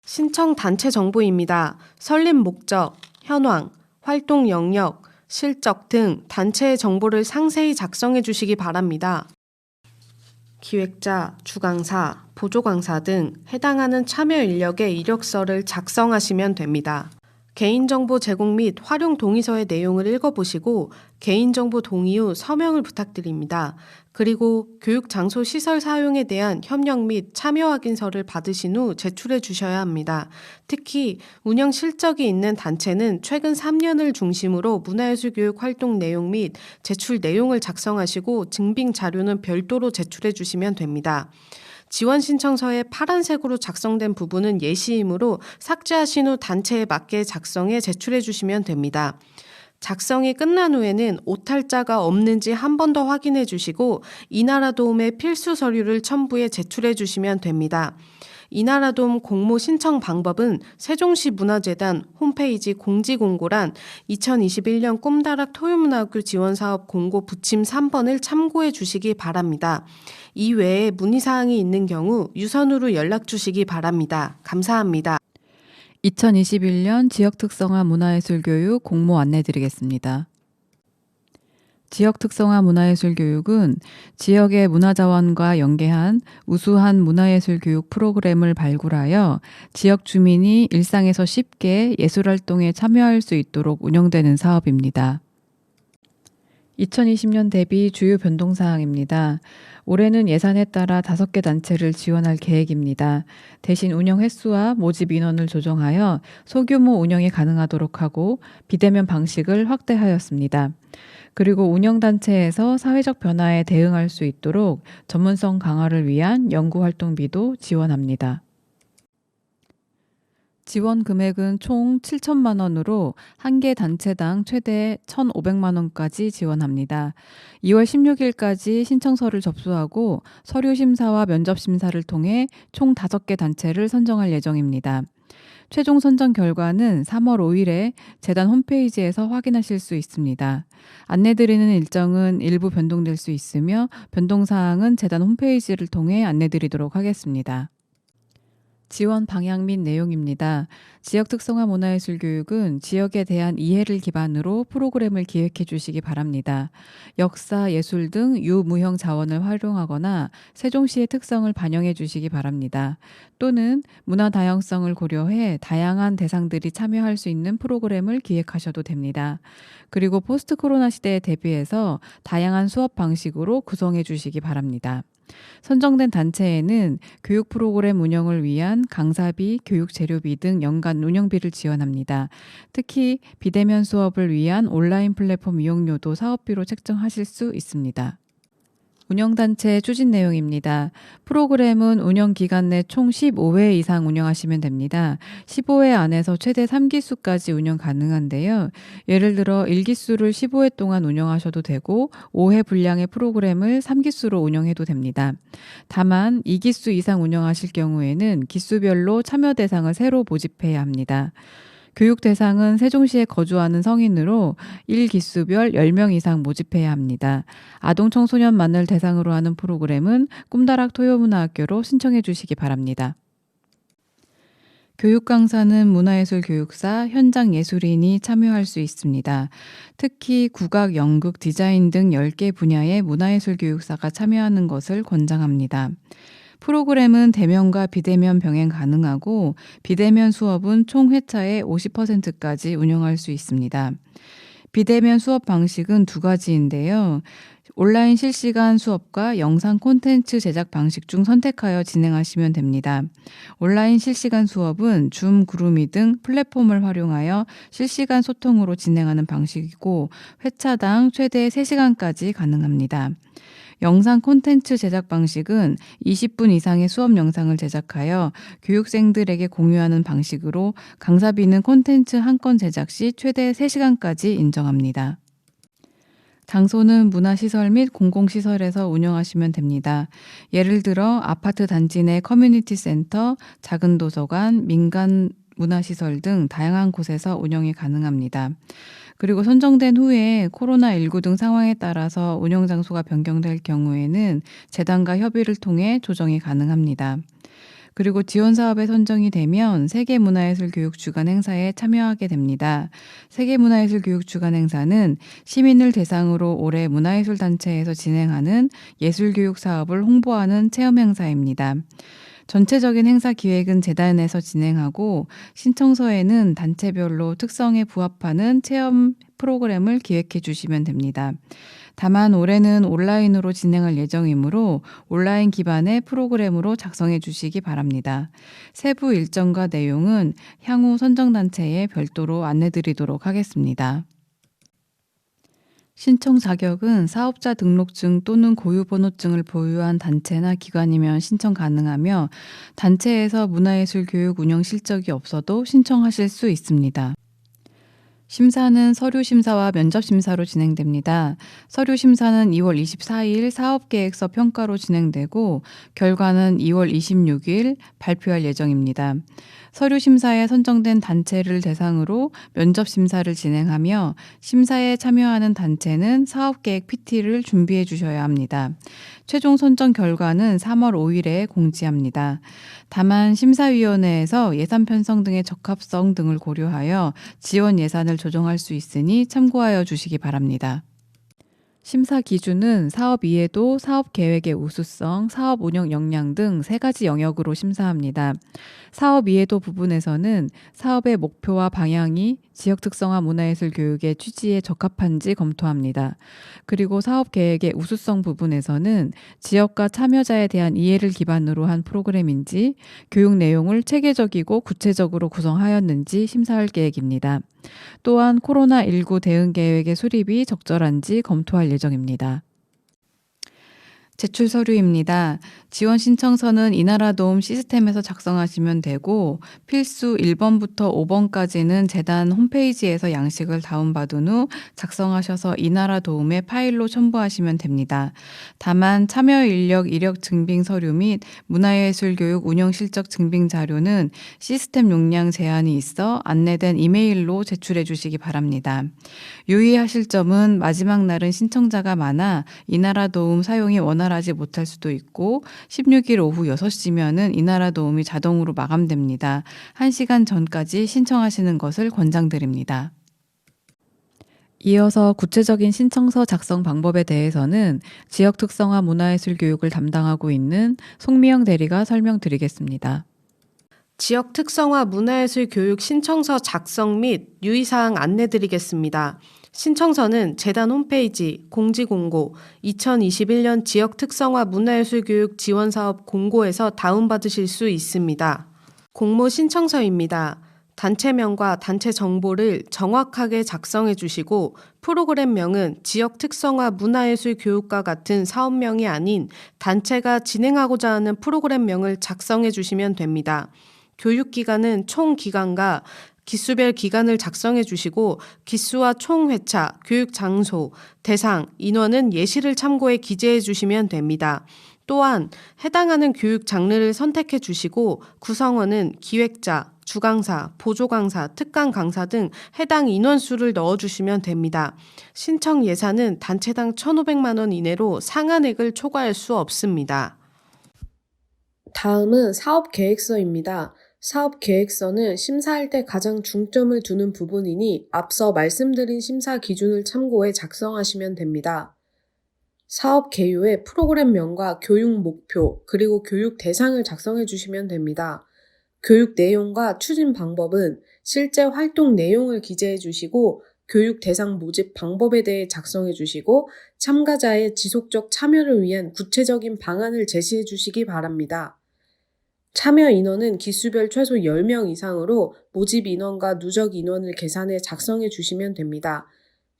신청 단체 정보입니다. 설립 목적, 현황, 활동 영역, 실적 등 단체의 정보를 상세히 작성해 주시기 바랍니다. 기획자, 주강사, 보조강사 등 해당하는 참여 인력의 이력서를 작성하시면 됩니다. 개인정보 제공 및 활용 동의서의 내용을 읽어보시고 개인정보 동의 후 서명을 부탁드립니다. 그리고 교육장소 시설 사용에 대한 협력 및 참여 확인서를 받으신 후 제출해 주셔야 합니다. 특히 운영 실적이 있는 단체는 최근 3년을 중심으로 문화예술 교육 활동 내용 및 제출 내용을 작성하시고 증빙 자료는 별도로 제출해 주시면 됩니다. 지원 신청서에 파란색으로 작성된 부분은 예시이므로 삭제하신 후 단체에 맞게 작성해 제출해 주시면 됩니다. 작성이 끝난 후에는 오탈자가 없는지 한 번 더 확인해 주시고 이나라도움의 필수 서류를 첨부해 제출해 주시면 됩니다. 이나라도움 공모 신청 방법은 세종시 문화재단 홈페이지 공지공고란 2021년 꿈다락 토요문화학교 지원사업 공고 부침 3번을 참고해 주시기 바랍니다. 이외에 문의사항이 있는 경우 유선으로 연락 주시기 바랍니다. 감사합니다. 2021년 지역특성화 문화예술교육 공모 안내드리겠습니다. 지역특성화 문화예술교육은 지역의 문화자원과 연계한 우수한 문화예술교육 프로그램을 발굴하여 지역 주민이 일상에서 쉽게 예술활동에 참여할 수 있도록 운영되는 사업입니다. 2020년 대비 주요 변동사항입니다. 올해는 예산에 따라 5개 단체를 지원할 계획입니다. 대신 운영 횟수와 모집 인원을 조정하여 소규모 운영이 가능하도록 하고 비대면 방식을 확대하였습니다. 그리고 운영단체에서 사회적 변화에 대응할 수 있도록 전문성 강화를 위한 연구활동비도 지원합니다. 지원 금액은 총 7천만 원으로 한 개 단체당 최대 1,500만 원까지 지원합니다. 2월 16일까지 신청서를 접수하고 서류 심사와 면접 심사를 통해 총 5개 단체를 선정할 예정입니다. 최종 선정 결과는 3월 5일에 재단 홈페이지에서 확인하실 수 있습니다. 안내드리는 일정은 일부 변동될 수 있으며 변동사항은 재단 홈페이지를 통해 안내드리도록 하겠습니다. 지원 방향 및 내용입니다. 지역 특성화 문화예술 교육은 지역에 대한 이해를 기반으로 프로그램을 기획해 주시기 바랍니다. 역사, 예술 등 유무형 자원을 활용하거나 세종시의 특성을 반영해 주시기 바랍니다. 또는 문화 다양성을 고려해 다양한 대상들이 참여할 수 있는 프로그램을 기획하셔도 됩니다. 그리고 포스트 코로나 시대에 대비해서 다양한 수업 방식으로 구성해 주시기 바랍니다. 선정된 단체에는 교육 프로그램 운영을 위한 강사비, 교육 재료비 등 연간 운영비를 지원합니다. 특히 비대면 수업을 위한 온라인 플랫폼 이용료도 사업비로 책정하실 수 있습니다. 운영단체 추진 내용입니다. 프로그램은 운영 기간 내 총 15회 이상 운영하시면 됩니다. 15회 안에서 최대 3기수까지 운영 가능한데요. 예를 들어 1기수를 15회 동안 운영하셔도 되고 5회 분량의 프로그램을 3기수로 운영해도 됩니다. 다만 2기수 이상 운영하실 경우에는 기수별로 참여 대상을 새로 모집해야 합니다. 교육 대상은 세종시에 거주하는 성인으로 1기수별 10명 이상 모집해야 합니다. 아동 청소년만을 대상으로 하는 프로그램은 꿈다락 토요문화학교로 신청해 주시기 바랍니다. 교육 강사는 문화예술 교육사, 현장 예술인이 참여할 수 있습니다. 특히 국악, 연극, 디자인 등 10개 분야의 문화예술 교육사가 참여하는 것을 권장합니다. 프로그램은 대면과 비대면 병행 가능하고 비대면 수업은 총 회차의 50%까지 운영할 수 있습니다. 비대면 수업 방식은 2가지인데요. 온라인 실시간 수업과 영상 콘텐츠 제작 방식 중 선택하여 진행하시면 됩니다. 온라인 실시간 수업은 줌, 구루미 등 플랫폼을 활용하여 실시간 소통으로 진행하는 방식이고 회차당 최대 3시간까지 가능합니다. 영상 콘텐츠 제작 방식은 20분 이상의 수업 영상을 제작하여 교육생들에게 공유하는 방식으로 강사비는 콘텐츠 한 건 제작 시 최대 3시간까지 인정합니다. 장소는 문화시설 및 공공시설에서 운영하시면 됩니다. 예를 들어 아파트 단지 내 커뮤니티 센터, 작은 도서관, 민간 문화시설 등 다양한 곳에서 운영이 가능합니다. 그리고 선정된 후에 코로나19 등 상황에 따라서 운영 장소가 변경될 경우에는 재단과 협의를 통해 조정이 가능합니다. 그리고 지원 사업에 선정이 되면 세계문화예술 교육 주간 행사에 참여하게 됩니다. 세계문화예술 교육 주간 행사는 시민을 대상으로 올해 문화예술 단체에서 진행하는 예술교육 사업을 홍보하는 체험 행사입니다. 전체적인 행사 기획은 재단에서 진행하고 신청서에는 단체별로 특성에 부합하는 체험 프로그램을 기획해 주시면 됩니다. 다만 올해는 온라인으로 진행할 예정이므로 온라인 기반의 프로그램으로 작성해 주시기 바랍니다. 세부 일정과 내용은 향후 선정단체에 별도로 안내드리도록 하겠습니다. 신청 자격은 사업자 등록증 또는 고유번호증을 보유한 단체나 기관이면 신청 가능하며 단체에서 문화예술 교육 운영 실적이 없어도 신청하실 수 있습니다. 심사는 서류 심사와 면접 심사로 진행됩니다. 서류 심사는 2월 24일 사업계획서 평가로 진행되고 결과는 2월 26일 발표할 예정입니다. 서류 심사에 선정된 단체를 대상으로 면접 심사를 진행하며 심사에 참여하는 단체는 사업계획 PT를 준비해 주셔야 합니다. 최종 선정 결과는 3월 5일에 공지합니다. 다만 심사위원회에서 예산 편성 등의 적합성 등을 고려하여 지원 예산을 조정할 수 있으니 참고하여 주시기 바랍니다. 심사 기준은 사업 이해도, 사업 계획의 우수성, 사업 운영 역량 등 3가지 영역으로 심사합니다. 사업 이해도 부분에서는 사업의 목표와 방향이 지역 특성화 문화예술 교육의 취지에 적합한지 검토합니다. 그리고 사업 계획의 우수성 부분에서는 지역과 참여자에 대한 이해를 기반으로 한 프로그램인지 교육 내용을 체계적이고 구체적으로 구성하였는지 심사할 계획입니다. 또한 코로나19 대응 계획의 수립이 적절한지 검토할 예정입니다. 제출 서류입니다. 지원 신청서는 이나라 도움 시스템에서 작성하시면 되고 필수 1번부터 5번까지는 재단 홈페이지에서 양식을 다운받은 후 작성하셔서 이나라 도움에 파일로 첨부하시면 됩니다. 다만 참여 인력 이력 증빙 서류 및 문화예술교육 운영 실적 증빙 자료는 시스템 용량 제한이 있어 안내된 이메일로 제출해 주시기 바랍니다. 유의하실 점은 마지막 날은 신청자가 많아 이나라 도움 사용이 원활하지 못할 수도 있고 16일 오후 6시면은 이나라 도움이 자동으로 마감됩니다. 1시간 전까지 신청하시는 것을 권장드립니다. 이어서 구체적인 신청서 작성 방법에 대해서는 지역 특성화 문화예술 교육을 담당하고 있는 송미영 대리가 설명드리겠습니다. 지역 특성화 문화예술 교육 신청서 작성 및 유의사항 안내드리겠습니다. 신청서는 재단 홈페이지 공지공고 2021년 지역 특성화 문화예술 교육 지원사업 공고에서 다운받으실 수 있습니다. 공모 신청서입니다. 단체명과 단체 정보를 정확하게 작성해 주시고 프로그램명은 지역 특성화 문화예술 교육과 같은 사업명이 아닌 단체가 진행하고자 하는 프로그램명을 작성해 주시면 됩니다. 교육기간은 총 기간과 기수별 기간을 작성해 주시고 기수와 총 회차, 교육 장소, 대상, 인원은 예시를 참고해 기재해 주시면 됩니다. 또한 해당하는 교육 장르를 선택해 주시고 구성원은 기획자, 주강사, 보조강사, 특강 강사 등 해당 인원수를 넣어주시면 됩니다. 신청 예산은 단체당 1,500만 원 이내로 상한액을 초과할 수 없습니다. 다음은 사업계획서입니다. 사업계획서는 심사할 때 가장 중점을 두는 부분이니 앞서 말씀드린 심사 기준을 참고해 작성하시면 됩니다. 사업 개요에 프로그램명과 교육 목표, 그리고 교육 대상을 작성해 주시면 됩니다. 교육 내용과 추진 방법은 실제 활동 내용을 기재해 주시고 교육 대상 모집 방법에 대해 작성해 주시고 참가자의 지속적 참여를 위한 구체적인 방안을 제시해 주시기 바랍니다. 참여 인원은 기수별 최소 10명 이상으로 모집 인원과 누적 인원을 계산해 작성해 주시면 됩니다.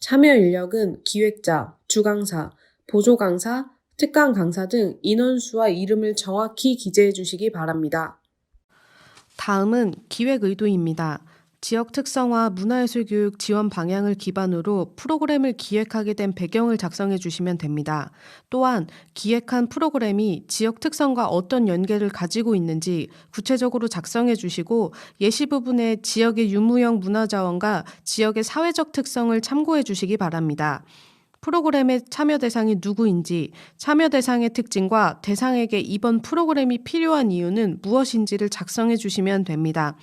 참여 인력은 기획자, 주강사, 보조강사, 특강 강사 등 인원수와 이름을 정확히 기재해 주시기 바랍니다. 다음은 기획 의도입니다. 지역 특성화 문화예술 교육 지원 방향을 기반으로 프로그램을 기획하게 된 배경을 작성해 주시면 됩니다. 또한 기획한 프로그램이 지역 특성과 어떤 연계를 가지고 있는지 구체적으로 작성해 주시고 예시 부분에 지역의 유무형 문화자원과 지역의 사회적 특성을 참고해 주시기 바랍니다. 프로그램의 참여 대상이 누구인지, 참여 대상의 특징과 대상에게 이번 프로그램이 필요한 이유는 무엇인지를 작성해 주시면 됩니다.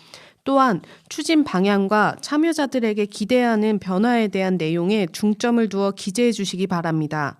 또한 추진 방향과 참여자들에게 기대하는 변화에 대한 내용에 중점을 두어 기재해 주시기 바랍니다.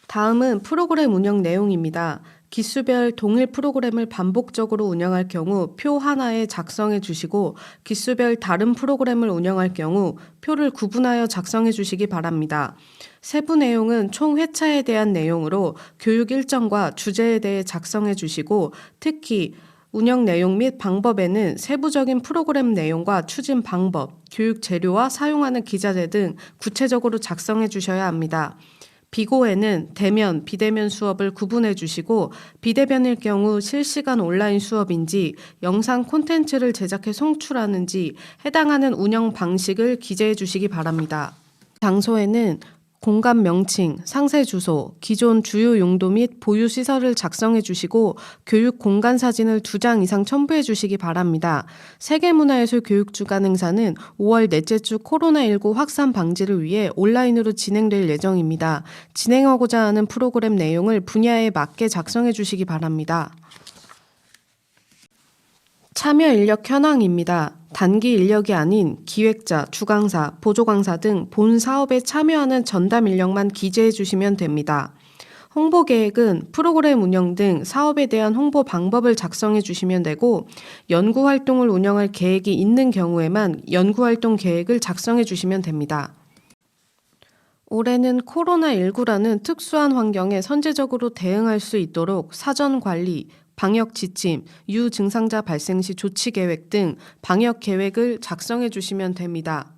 다음은 프로그램 운영 내용입니다. 기수별 동일 프로그램을 반복적으로 운영할 경우 표 하나에 작성해 주시고 기수별 다른 프로그램을 운영할 경우 표를 구분하여 작성해 주시기 바랍니다. 세부 내용은 총 회차에 대한 내용으로 교육 일정과 주제에 대해 작성해 주시고 특히 운영 내용 및 방법에는 세부적인 프로그램 내용과 추진 방법, 교육 재료와 사용하는 기자재 등 구체적으로 작성해 주셔야 합니다. 비고에는 대면, 비대면 수업을 구분해 주시고 비대면일 경우 실시간 온라인 수업인지 영상 콘텐츠를 제작해 송출하는지 해당하는 운영 방식을 기재해 주시기 바랍니다. 장소에는 공간 명칭, 상세 주소, 기존 주요 용도 및 보유 시설을 작성해 주시고 교육 공간 사진을 2장 이상 첨부해 주시기 바랍니다. 세계문화예술 교육주간 행사는 5월 넷째 주 코로나19 확산 방지를 위해 온라인으로 진행될 예정입니다. 진행하고자 하는 프로그램 내용을 분야에 맞게 작성해 주시기 바랍니다. 참여 인력 현황입니다. 단기 인력이 아닌 기획자, 주강사, 보조강사 등 본 사업에 참여하는 전담 인력만 기재해 주시면 됩니다. 홍보 계획은 프로그램 운영 등 사업에 대한 홍보 방법을 작성해 주시면 되고 연구 활동을 운영할 계획이 있는 경우에만 연구 활동 계획을 작성해 주시면 됩니다. 올해는 코로나19라는 특수한 환경에 선제적으로 대응할 수 있도록 사전 관리, 방역 지침, 유증상자 발생 시 조치 계획 등 방역 계획을 작성해 주시면 됩니다.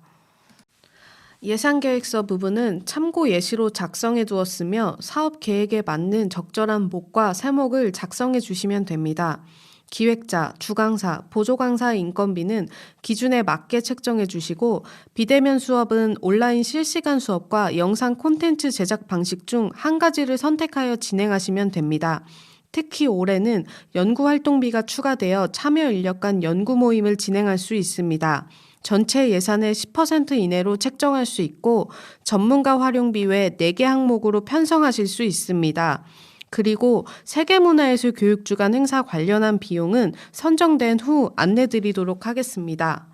예산계획서 부분은 참고 예시로 작성해 두었으며 사업 계획에 맞는 적절한 목과 세목을 작성해 주시면 됩니다. 기획자, 주강사, 보조강사의 인건비는 기준에 맞게 책정해 주시고 비대면 수업은 온라인 실시간 수업과 영상 콘텐츠 제작 방식 중 한 가지를 선택하여 진행하시면 됩니다. 특히 올해는 연구활동비가 추가되어 참여 인력 간 연구 모임을 진행할 수 있습니다. 전체 예산의 10% 이내로 책정할 수 있고 전문가 활용비 외 4개 항목으로 편성하실 수 있습니다. 그리고 세계문화예술 교육주간 행사 관련한 비용은 선정된 후 안내드리도록 하겠습니다.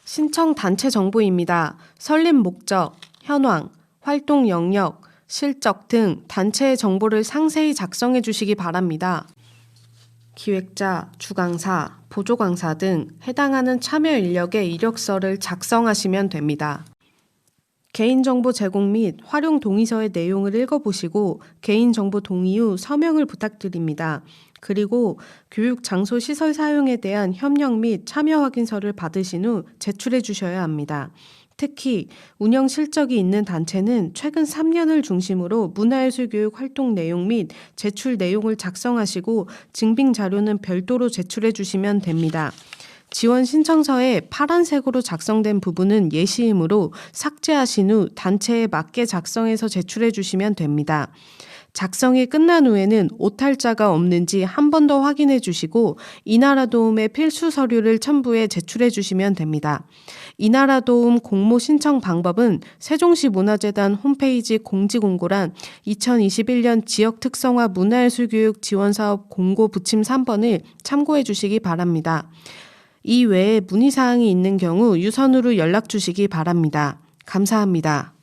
신청 단체 정보입니다. 설립 목적, 현황, 활동 영역, 실적 등 단체의 정보를 상세히 작성해 주시기 바랍니다. 기획자, 주강사, 보조강사 등 해당하는 참여 인력의 이력서를 작성하시면 됩니다. 개인정보 제공 및 활용 동의서의 내용을 읽어보시고 개인정보 동의 후 서명을 부탁드립니다. 그리고 교육 장소 시설 사용에 대한 협력 및 참여 확인서를 받으신 후 제출해 주셔야 합니다. 특히 운영 실적이 있는 단체는 최근 3년을 중심으로 문화예술 교육 활동 내용 및 제출 내용을 작성하시고 증빙 자료는 별도로 제출해 주시면 됩니다. 지원 신청서에 파란색으로 작성된 부분은 예시이므로 삭제하신 후 단체에 맞게 작성해서 제출해 주시면 됩니다. 작성이 끝난 후에는 오탈자가 없는지 한 번 더 확인해 주시고 이나라도움의 필수 서류를 첨부해 제출해 주시면 됩니다. 이나라도움 공모 신청 방법은 세종시 문화재단 홈페이지 공지공고란 2021년 지역 특성화 문화예술교육 지원사업 공고 부침 3번을 참고해 주시기 바랍니다. 이 외에 문의사항이 있는 경우 유선으로 연락 주시기 바랍니다. 감사합니다.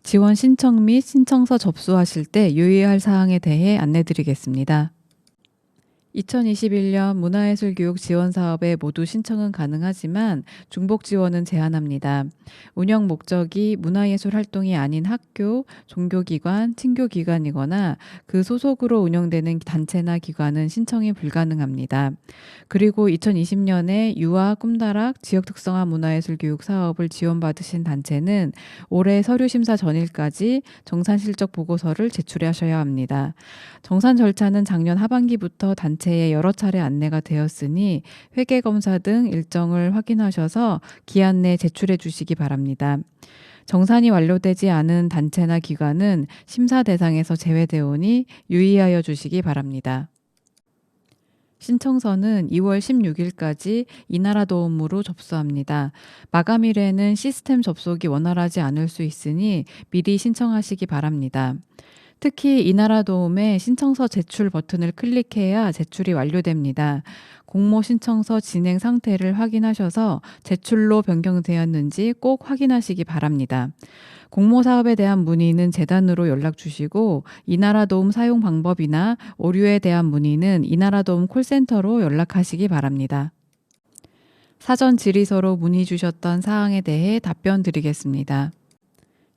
지원 신청 및 신청서 접수하실 때 유의할 사항에 대해 안내드리겠습니다. 2021년 문화예술교육 지원사업에 모두 신청은 가능하지만 중복 지원은 제한합니다. 운영 목적이 문화예술 활동이 아닌 학교, 종교기관, 친교기관이거나 그 소속으로 운영되는 단체나 기관은 신청이 불가능합니다. 그리고 2020년에 유아, 꿈다락, 지역특성화 문화예술교육 사업을 지원받으신 단체는 올해 서류심사 전일까지 정산실적 보고서를 제출하셔야 합니다. 정산 절차는 작년 하반기부터 단체에 여러 차례 안내가 되었으니 회계검사 등 일정을 확인하셔서 기한 내 제출해 주시기 바랍니다. 정산이 완료되지 않은 단체나 기관은 심사 대상에서 제외되오니 유의하여 주시기 바랍니다. 신청서는 2월 16일까지 이나라도움으로 접수합니다. 마감일에는 시스템 접속이 원활하지 않을 수 있으니 미리 신청하시기 바랍니다. 특히 이나라도움의 신청서 제출 버튼을 클릭해야 제출이 완료됩니다. 공모 신청서 진행 상태를 확인하셔서 제출로 변경되었는지 꼭 확인하시기 바랍니다. 공모 사업에 대한 문의는 재단으로 연락 주시고 이나라도움 사용 방법이나 오류에 대한 문의는 이나라도움 콜센터로 연락하시기 바랍니다. 사전 질의서로 문의 주셨던 사항에 대해 답변 드리겠습니다.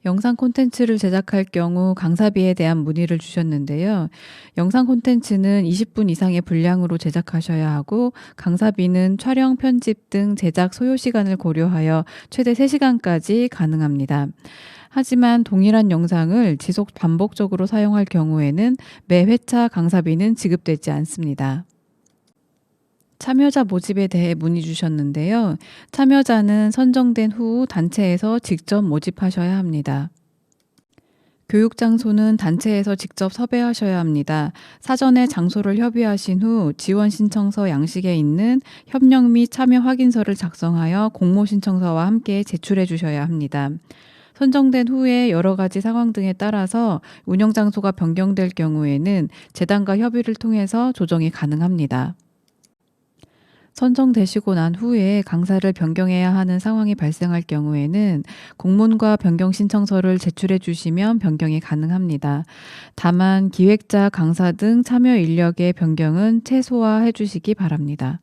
영상 콘텐츠를 제작할 경우 강사비에 대한 문의를 주셨는데요. 영상 콘텐츠는 20분 이상의 분량으로 제작하셔야 하고 강사비는 촬영, 편집 등 제작 소요 시간을 고려하여 최대 3시간까지 가능합니다. 하지만 동일한 영상을 지속 반복적으로 사용할 경우에는 매 회차 강사비는 지급되지 않습니다. 참여자 모집에 대해 문의 주셨는데요. 참여자는 선정된 후 단체에서 직접 모집하셔야 합니다. 교육 장소는 단체에서 직접 섭외하셔야 합니다. 사전에 장소를 협의하신 후 지원 신청서 양식에 있는 협력 및 참여 확인서를 작성하여 공모 신청서와 함께 제출해 주셔야 합니다. 선정된 후에 여러 가지 상황 등에 따라서 운영 장소가 변경될 경우에는 재단과 협의를 통해서 조정이 가능합니다. 선정되시고 난 후에 강사를 변경해야 하는 상황이 발생할 경우에는 공문과 변경 신청서를 제출해 주시면 변경이 가능합니다. 다만 기획자, 강사 등 참여 인력의 변경은 최소화해 주시기 바랍니다.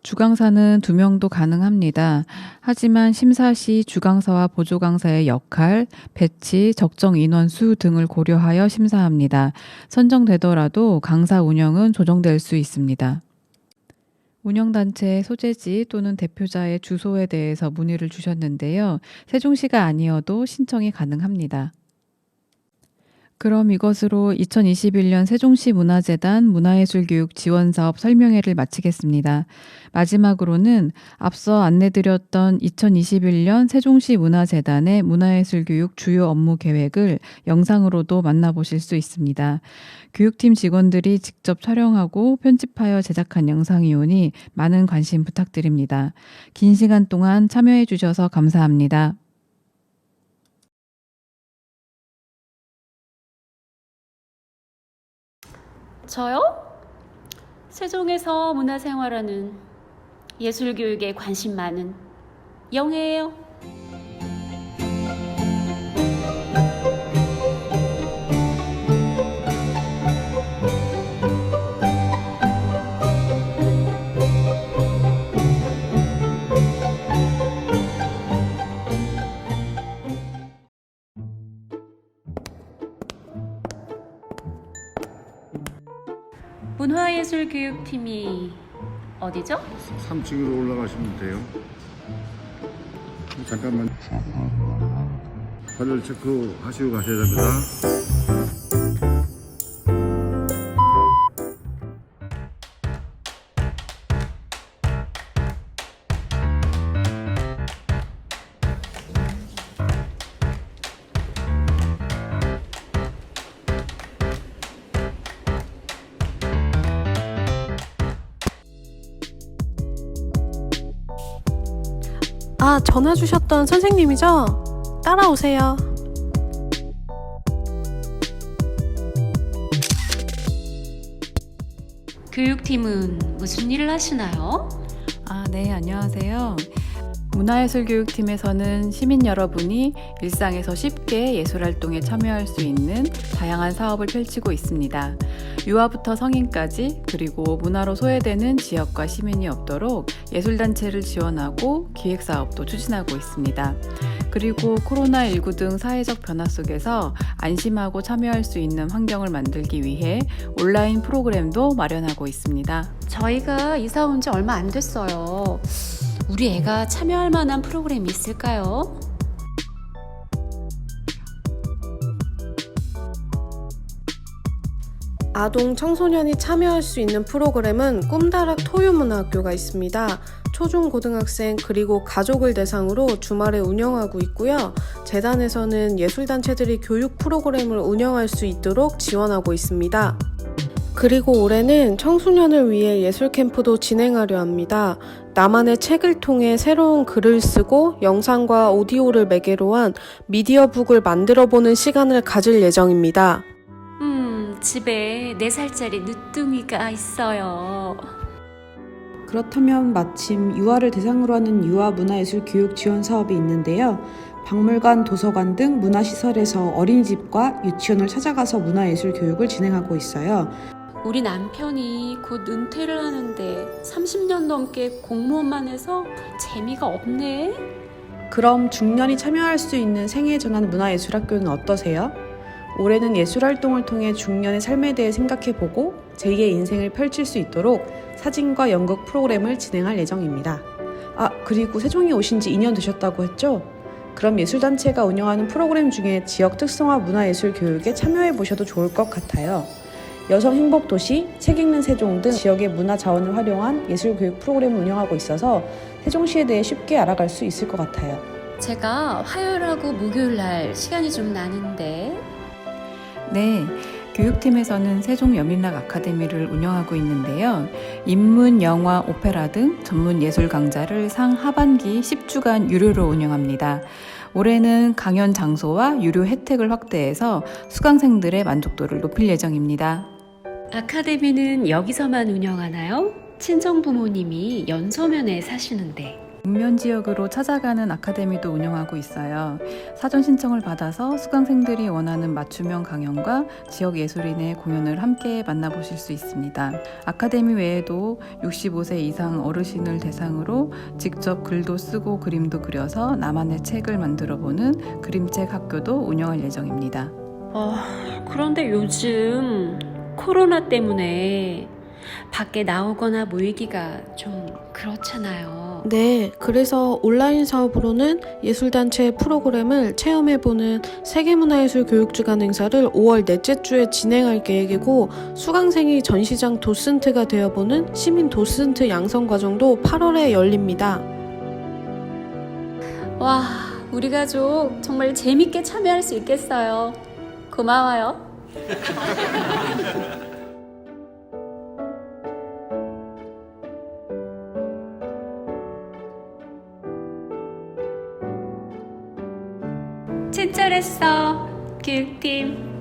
주강사는 2명도 가능합니다. 하지만 심사 시 주강사와 보조강사의 역할, 배치, 적정 인원수 등을 고려하여 심사합니다. 선정되더라도 강사 운영은 조정될 수 있습니다. 운영단체의 소재지 또는 대표자의 주소에 대해서 문의를 주셨는데요. 세종시가 아니어도 신청이 가능합니다. 그럼 이것으로 2021년 세종시 문화재단 문화예술교육 지원사업 설명회를 마치겠습니다. 마지막으로는 앞서 안내드렸던 2021년 세종시 문화재단의 문화예술교육 주요 업무 계획을 영상으로도 만나보실 수 있습니다. 교육팀 직원들이 직접 촬영하고 편집하여 제작한 영상이오니 많은 관심 부탁드립니다. 긴 시간 동안 참여해 주셔서 감사합니다. 저요? 세종에서 문화생활하는 예술교육에 관심 많은 영애예요. 문화예술교육팀이 어디죠? 3층으로 올라가시면 돼요. 잠깐만. 발열 체크 하시고 가셔야 됩니다. 아, 전화 주셨던 선생님이죠? 따라오세요. 교육팀은 무슨 일을 하시나요? 네, 안녕하세요. 문화예술교육팀에서는 시민 여러분이 일상에서 쉽게 예술활동에 참여할 수 있는 다양한 사업을 펼치고 있습니다. 유아부터 성인까지 그리고 문화로 소외되는 지역과 시민이 없도록 예술단체를 지원하고 기획사업도 추진하고 있습니다. 그리고 코로나19 등 사회적 변화 속에서 안심하고 참여할 수 있는 환경을 만들기 위해 온라인 프로그램도 마련하고 있습니다. 저희가 이사 온 지 얼마 안 됐어요. 우리 애가 참여할 만한 프로그램이 있을까요? 아동 청소년이 참여할 수 있는 프로그램은 꿈다락 토요문화학교가 있습니다. 초중고등학생 그리고 가족을 대상으로 주말에 운영하고 있고요. 재단에서는 예술단체들이 교육 프로그램을 운영할 수 있도록 지원하고 있습니다. 그리고 올해는 청소년을 위해 예술 캠프도 진행하려 합니다. 나만의 책을 통해 새로운 글을 쓰고 영상과 오디오를 매개로 한 미디어북을 만들어보는 시간을 가질 예정입니다. 집에 4살짜리 늦둥이가 있어요. 그렇다면 마침 유아를 대상으로 하는 유아 문화예술 교육 지원 사업이 있는데요. 박물관, 도서관 등 문화시설에서 어린이집과 유치원을 찾아가서 문화예술 교육을 진행하고 있어요. 우리 남편이 곧 은퇴를 하는데 30년 넘게 공무원만 해서 재미가 없네. 그럼 중년이 참여할 수 있는 생애 전환 문화예술학교는 어떠세요? 올해는 예술활동을 통해 중년의 삶에 대해 생각해보고 제2의 인생을 펼칠 수 있도록 사진과 연극 프로그램을 진행할 예정입니다. 그리고 세종에 오신 지 2년 되셨다고 했죠? 그럼 예술단체가 운영하는 프로그램 중에 지역 특성화 문화예술 교육에 참여해보셔도 좋을 것 같아요. 여성행복도시, 책 읽는 세종 등 지역의 문화 자원을 활용한 예술교육 프로그램을 운영하고 있어서 세종시에 대해 쉽게 알아갈 수 있을 것 같아요. 제가 화요일하고 목요일날 시간이 좀 나는데. 네, 교육팀에서는 세종여민락 아카데미를 운영하고 있는데요. 인문, 영화, 오페라 등 전문 예술 강좌를 상하반기 10주간 유료로 운영합니다. 올해는 강연 장소와 유료 혜택을 확대해서 수강생들의 만족도를 높일 예정입니다. 아카데미는 여기서만 운영하나요? 친정 부모님이 연서면에 사시는데. 읍면 지역으로 찾아가는 아카데미도 운영하고 있어요. 사전 신청을 받아서 수강생들이 원하는 맞춤형 강연과 지역 예술인의 공연을 함께 만나보실 수 있습니다. 아카데미 외에도 65세 이상 어르신을 대상으로 직접 글도 쓰고 그림도 그려서 나만의 책을 만들어보는 그림책 학교도 운영할 예정입니다. 그런데 요즘 코로나 때문에 밖에 나오거나 모이기가 좀 그렇잖아요. 네, 그래서 온라인 사업으로는 예술단체 프로그램을 체험해보는 세계문화예술 교육주간 행사를 5월 넷째 주에 진행할 계획이고, 수강생이 전시장 도슨트가 되어보는 시민 도슨트 양성 과정도 8월에 열립니다. 와, 우리 가족 정말 재밌게 참여할 수 있겠어요. 고마워요. 친절했어, 교육팀.